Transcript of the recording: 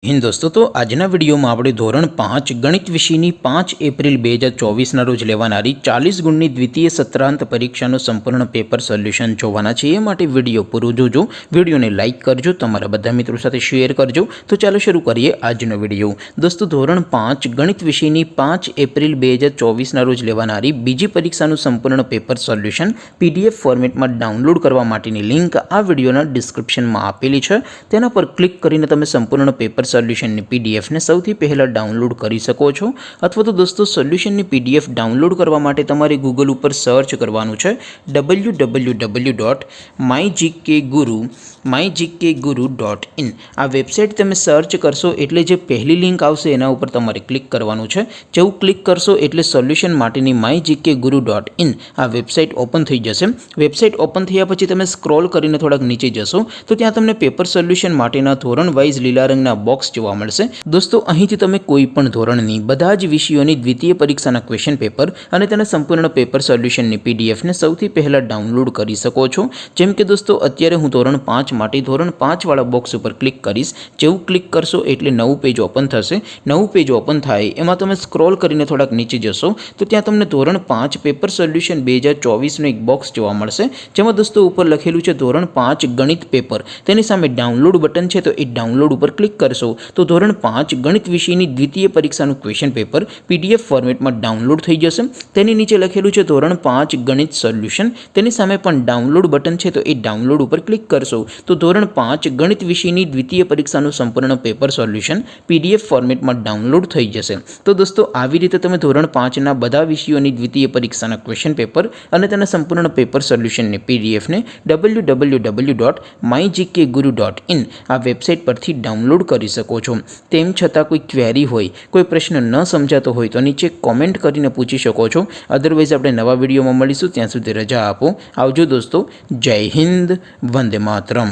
हिंद दोस्तों, तो आजना विडियो में આપણે ધોરણ 5 ગણિત વિષયની 5 એપ્રિલ 2024 રોજ લેવાનારી 40 ગુણની દ્વિતીય સત્રાંત પરીક્ષાનું સંપૂર્ણ પેપર સોલ્યુશન જોવાના છે। એ માટે વિડિયો પૂરો જોજો, વિડિયોને લાઈક કરજો, તમારા બધા મિત્રો સાથે શેર કરજો। તો ચાલો શરૂ કરીએ આજનો વિડિયો। દોસ્તો, ધોરણ 5 ગણિત વિષયની 5 એપ્રિલ 2024 રોજ લેવાનારી બીજી પરીક્ષાનું સંપૂર્ણ પેપર સોલ્યુશન પીડીએફ ફોર્મેટમાં ડાઉનલોડ કરવા માટેની લિંક આ વિડિયોના ડિસ્ક્રિપ્શનમાં આપેલી છે। તેના પર ક્લિક કરીને તમે સંપૂર્ણ પેપર સોલ્યુશન ની પીડીએફ ને સૌથી પહેલા ડાઉનલોડ કરી શકો છો। અથવા તો દોસ્તો, સોલ્યુશન ની પીડીએફ ડાઉનલોડ કરવા માટે તમારે ગૂગલ ઉપર સર્ચ કરવાનું છે www.mygkguru.in। આ વેબસાઇટ તમે સર્ચ કરશો એટલે જે પહેલી લિંક આવશે એના ઉપર તમારે ક્લિક કરવાનું છે। જેવું ક્લિક કરશો એટલે સોલ્યુશન માટેની mygkguru.in આ વેબસાઇટ ઓપન થઈ જશે। વેબસાઇટ ઓપન થયા પછી તમે સ્ક્રોલ કરીને થોડાક નીચે જશો તો ત્યાં તમને પેપર સોલ્યુશન માટેના ધોરણ વાઇઝ લીલા રંગના બોક્સ જોવા મળશે। દોસ્તો, અહીંથી તમે કોઈ પણ ધોરણની બધા જ વિષયોની દ્વિતીય પરીક્ષાના ક્વેશ્ચન પેપર અને તેના સંપૂર્ણ પેપર સોલ્યુશનની પીડીએફ ને સૌથી પહેલા ડાઉનલોડ કરી શકો છો। જેમ કે દોસ્તો, અત્યારે હું ધોરણ 5 માટે ધોરણ 5 વાળા બોક્સ ઉપર ક્લિક કરીશ। જેવું ક્લિક કરશો એટલે નવું પેજ ઓપન થશે। નવું પેજ ઓપન થાય એમાં તમે સ્ક્રોલ કરીને થોડાક નીચે જશો તો ત્યાં તમને ધોરણ 5 પેપર સોલ્યુશન 2024 નું એક બોક્સ જોવા મળશે। જેમાં દોસ્તો ઉપર લખેલું છે ધોરણ 5 ગણિત પેપર। તેની સામે ડાઉનલોડ બટન છે, તો એ ડાઉનલોડ ઉપર ક્લિક કરશો તો ધોરણ 5 ગણિત વિષયની દ્વિતીય પરીક્ષાનું ક્વેશ્ચન પેપર પીડીએફ ફોર્મેટમાં ડાઉનલોડ થઈ જશે। તેની નીચે લખેલું છે ધોરણ 5 ગણિત સોલ્યુશન। તેની સામે પણ ડાઉનલોડ બટન છે, તો એ ડાઉનલોડ ઉપર ક્લિક કરશો તો ધોરણ 5 ગણિત વિષયની દ્વિતીય પરીક્ષાનું સંપૂર્ણ પેપર સોલ્યુશન પીડીએફ ફોર્મેટમાં ડાઉનલોડ થઈ જશે। તો દોસ્તો, આવી રીતે તમે ધોરણ 5ના બધા વિષયોની દ્વિતીય પરીક્ષાના ક્વેશ્ચન પેપર અને તેના સંપૂર્ણ પેપર સોલ્યુશનની પીડીએફને www.mygkguru.in આ વેબસાઇટ પરથી ડાઉનલોડ કરી શકો છો। તેમ છતાં કોઈ ક્વેરી હોય, કોઈ પ્રશ્ન ન સમજાતો હોય તો નીચે કોમેન્ટ કરીને પૂછી શકો છો। અધરવાઇઝ આપણે નવા વિડીયોમાં મળીશું, ત્યાં સુધી રજા આપો। આવજો દોસ્તો, જય હિન્દ, વંદે માતરમ।